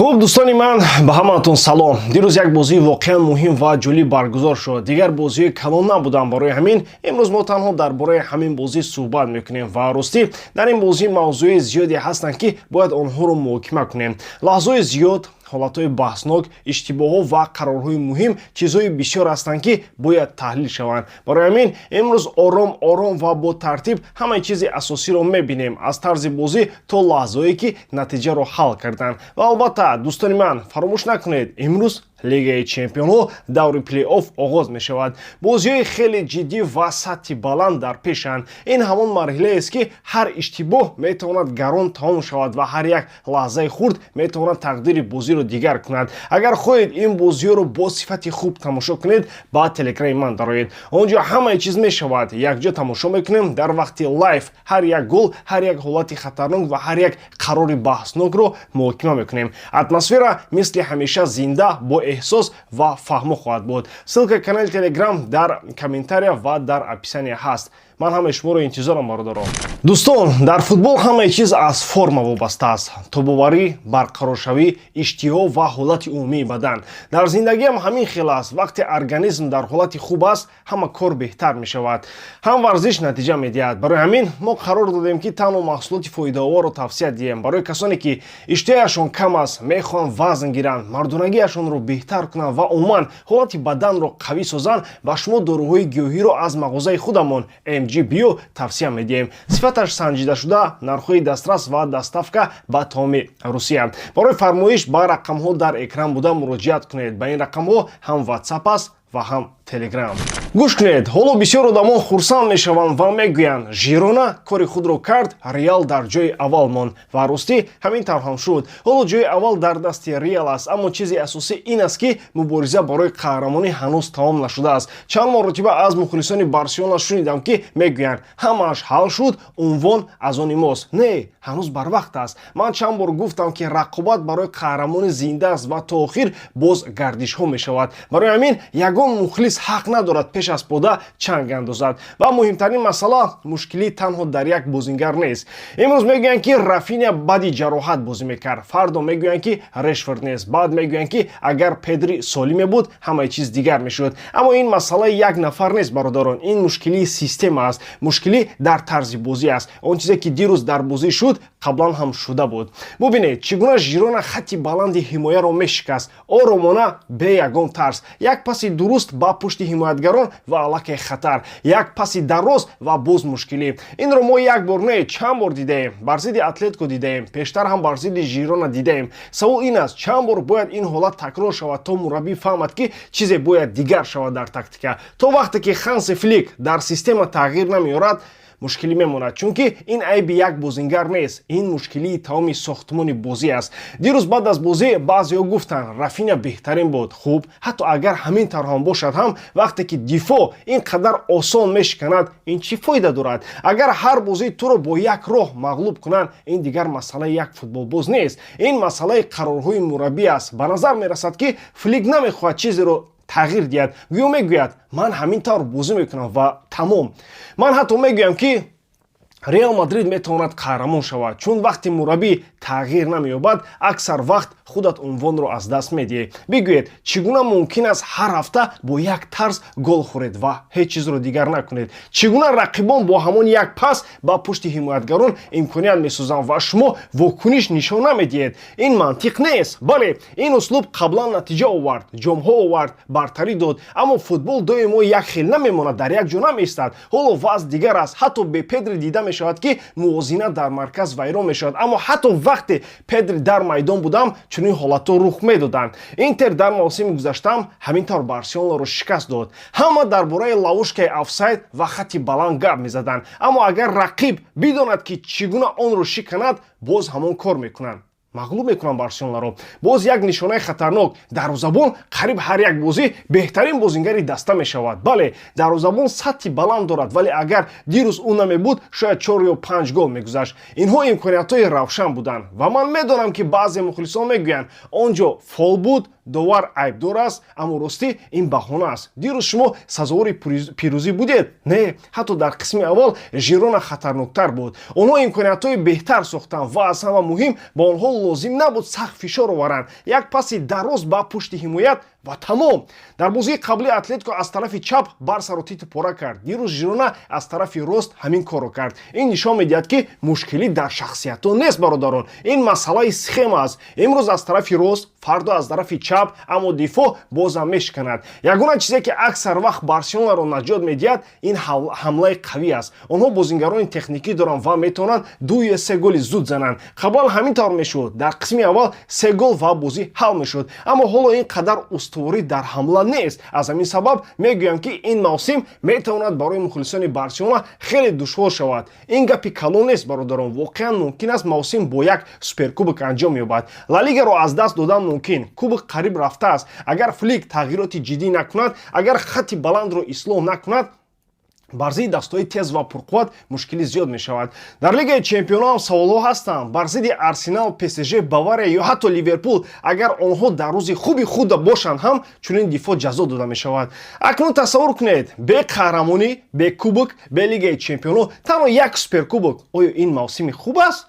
خب دوستان من به همتون سلام. دیروز یک بازی واقعا مهم و جالب برگزار شد. دیگر بازی کلان نبودن، برای همین امروز ما تنها درباره همین بازی صحبت میکنیم و راستی در این بازی موضوع زیادی هستند که باید آنها رو محاکمه کنیم. لحظات زیاد، حالتهای بحثناک، اشتباهات و قرارهای مهم چیزهای بسیار هستند که باید تحلیل شوند. برای همین امروز آرام و با ترتیب همه چیز اساسی رو میبینیم، از طرز بازی تا لحظه‌ای که نتیجه رو حل کردن. و البته دوستان من فراموش نکنید امروز لیگ چمپیون‌ها دور پلی آف آغاز می شود. بازی‌های خیلی جدی و سطح بلند در پیشند. این همان مرحله است که هر اشتباه میتواند گران تمام شود و هر یک لحظه خرد میتواند تقدیر بازی رو دیگر کند. اگر خواهید این بازی رو با صفت خوب تماشا کنید با تلگرام من دارید، اونجا همه چیز می شود یک جا تماشا میکنیم در وقت لایف. هر یک گل، هر یک حالت خطرناک و هر یک قرار بحثناک رو محاکمه میکنیم. اتمسفر مثل همیشه زنده با احساس و فهم خواهد بود. سلک کانال تلگرام در کامنتاریا و در اپیسانی هست. من همه شما رو انتظارم دارم. دوستان در فوتبال همه چیز از فرم وابسته است. توبواری، برقرار شوی، اشتها و حالت عمومی بدن. در زندگی هم همین خیلی است. وقتی ارگانیسم در حالت خوب است همه کار بهتر می شود، هم ورزش نتیجه می دهد. برای همین ما قرار دادیم که تنها محصولات فایده‌آور رو توصیه دهیم برای کسانی که اشتهاشون کم است، میخوان وزن گیرند، مردونگیشون رو بهتر کنند و عموما حالت بدن رو قوی سازند. و شما داروهای گیاهی رو از مغازه خودمون بیو توصیه میدیم. صفتش سنجیده شده، نرخ‌های دسترس و دستافکا با تمام روسیه. برای فرمایش با رقم‌ها در اکران بوده مراجعه کنید. به این رقم‌ها هم واتساپ است و هم تلگرام. گوش کنید، حالا بسیار آدمان خرسند میشوند و میگویند ژیرونا کاری خود رو کرد، ریال در جای اول ماند و راستی همین طور هم شد. حالا جای اول در دست ریال است، اما چیزی اساسی این است که مبارزه برای قهرمانی هنوز تمام نشده است. چند مرتبه از مخلصان بارسلونا شنیدم که میگویند همش حل شد، عنوان از آن ماست. نه، هنوز بر وقت است. من چند بار گفتم که رقابت برای قهرمانی زنده است و تا آخر باز گردش ها می شود. برای همین یگان مخلص حق ندارد پیش از پوده چنگ اندازد. و مهمترین مسئله مشکلی تنها در یک بازیگر نیست. امروز میگویند که رافینیا بعد جراحت بازی میکرد، فردا میگویند که رشفورد نیست، بعد میگویند که اگر پدری سالم بود همه چیز دیگر میشد. اما این مسئله یک نفر نیست برادران، این مشکلی سیستم است، مشکلی در طرز بازی است. اون چیزی که دیروز در بازی شد قبلا هم شده بود. ببینید چگونه ژیرونا خط بلند حمایه را میشکست، آرامانه به یگان طرز، یک پاس درست با پشت حمایتگران و الک خطر، یک پاس دراز و باز مشکلی. این رو ما یک بار نه چند بار دیدیم. بر ضد اتلتیکو دیدیم، پیشتر هم بر ضد ژیرونا دیدیم. سوال این است چند بار باید این حالت تکرار شود تا مربی فهمد که چیزی باید دیگر شود در تاکتیک. تا وقتی که هانس فلیک در سیستم تغییر نمیارد مشکلی میموند، چون که این عیب یک بازیگر نیست، این مشکلی تمام ساختمان بازی است. دیروز بعد از بازی بعضیا گفتن رافینیا بهترین بود. خوب، حتی اگر همین طور هم باشد هم وقتی که دفاع اینقدر آسان میشکند این چی فایده دارد؟ اگر هر بازی تو رو با یک راه مغلوب کنند این دیگر مسئله یک فوتبال باز نیست، این مسئله قرارهای مربی است. به نظر میرسد که فلیک نمیخواهد چیزی رو تغییر دهد. میگوید من همین طور بازی میکنم و تمام. من حتی میگویم که ریال مادرید میتواند قهرمان شود، چون وقتی مربی تغییر نمییابد اکثر وقت خودت عنوان رو از دست میدی. بگویید چگونه ممکن است هر هفته با یک طرز گل خورید و هیچ چیز رو دیگر نکنید؟ چگونه رقیبان با همان یک پاس با پشت حمایتگران امکانیت میسازند و شما واکنش نشان نمیدید؟ این منطق نیست. بله این اسلوب قبلا نتیجه آورد، جام‌ها آورد، برتری داد، اما فوتبال دویما یک خیل نمیماند، در یک جا نمیایستد. حالا وضع دیگر است. حتی به پدری دیده میشود که موازنه در مرکز ویران میشود، اما حتی وقتی پدری در میدان بودم چنین حالت‌ها رخ میدادند. اینتر در موسم گذشته همین طور بارسلونا رو شکست داد. همه درباره لاوشکای آفساید و خط بلند گپ میزدند، اما اگر رقیب بداند که چگونه آن رو شکند باز همون کار میکنند، مغلوب میکنن بارسلونا رو. باز یک نشانه خطرناک، دروازه‌بان قریب هر یک بازی بهترین بازیگری دسته میشود. بله دروازه‌بان سطح بلند دارد، ولی اگر دیروز اون نمیبود شاید 4 یا 5 گل میگذشت. اینها امکانیت‌های روشن بودند و من میدونم که بعضی مخلصان میگویند اونجا فول بود довар айбдор аст, аммо ростӣ ин баҳона аст. дирӯз шумо сазовори пирӯзӣ будед? Не, ҳатто дар қисми аввал Жирона хатарноктар буд. онҳо имкониятҳои беҳтар сохтанд ва аз ҳама муҳим ба онҳо лозим набуд сахт фишор оваранд. як паси дароз ба пушти ҳимоят ва тамом. дар бозии қаблӣ Атлетико аз тарафи чап Барсаро титу пора кард. дирӯз Жирона аз тарафи рост ҳамин корро кард. ин нишон медиҳад ки мушкилӣ дар шахсиятҳо нест бародарон. ин масъалаи схема аст. имрӯз аз тарафи рост, фардо аз тарафи чап, аммо дифоъ бозам мешиканад. ягона чизе ки аксар вақт Барселонаро наҷот медиҳад ин ҳамлаи қавӣ аст. онҳо бозингарони техникӣ доранд ва метавонанд 2 ё 3 голи зуд зананд. қаблан ҳамин тавр мешуд. дар қисми аввал 3 гол ва бозӣ ҳал мешуд. аммо ҳоло ин қадар устуворӣ дар ҳамла нест. аз ҳамин сабаб мегӯям ки ин мавсим метавонад барои мухлисони Барселона хеле душвор шавад. ин гапи калон нест бародарон. воқеан мумкин аст мавсим бо як суперкубок анҷом ёбад. ла лигаро аз даст додан мумкин. кубок қариб рафтааст. агар Флик тағйироти ҷиддӣ накунад, агар хатти баландро ислоҳ накунад, бар зидди дастҳои тез ва пурқувват мушкилӣ зиёд мешавад. дар лигаи чемпионҳо ҳам саволҳо ҳастанд. бар зидди Арсенал, ПСЖ, Бавария ё ҳатто Ливерпул агар онҳо дар рӯзи хуби худ бошанд ҳам чунин дифоъ ҷазо дода мешавад. акнун тасаввур кунед, бе қаҳрамонӣ, бе кубок, бе лигаи чемпионҳо танҳо як суперкубок. оё ин мавсими хуб аст?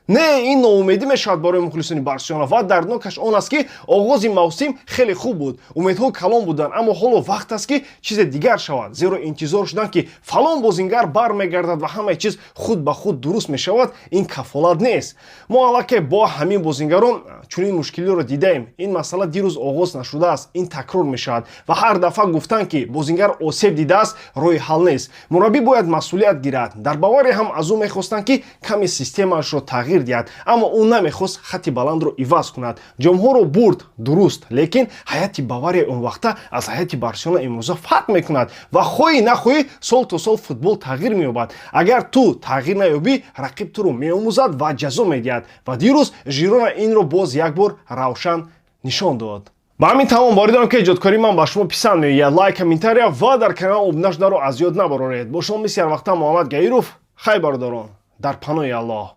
Не, ин ноумедӣ мешавад барои мухлисони Барселона ва дарднокаш он аст ки оғози мавсим хеле хуб буд. умедҳо калон буданд, аммо ҳоло вақт аст ки чизе дигар шавад. зеро интизор шуданд ки фалон бозингар бармегардад ва ҳамаи чиз худ ба худ дуруст мешавад, ин кафолат нест. мо аллакай бо ҳамин бозингарон чунин мушкилиро дидаем. ин масъала дирӯз оғоз нашудааст, ин такрор мешавад ва ҳар дафъа гуфтанд ки бозингар осеб дидааст, роҳи ҳал нест. мураббӣ бояд масъулият гирад. дар Бавария ҳам аз ӯ мехостанд ки каме системаашро тағйир диҳад, аммо ӯ намехост хатти баландро иваз кунад. ҷомҳоро бурд, дуруст, лекин ҳайати Бавария он вақта аз ҳайати Барселона имрӯза фарқ мекунад ва хоҳӣ нахоҳӣ сол то сол футбол тағйир меёбад. агар ту тағйир наёбӣ, рақиб туро меомӯзад ва ҷазо медиҳад ва дирӯз Жирона инро боз як бор равшан нишон дод. ба ҳамин тамом боридам ки эҷодкории ман ба шумо писанд меояд. лайк, комментария ва дар канал обуна шуданро аз ёд набароред. бо шумо мисли ҳар вақта Муҳаммад Гаиров. хай бародарон, дар паноҳи Аллоҳ.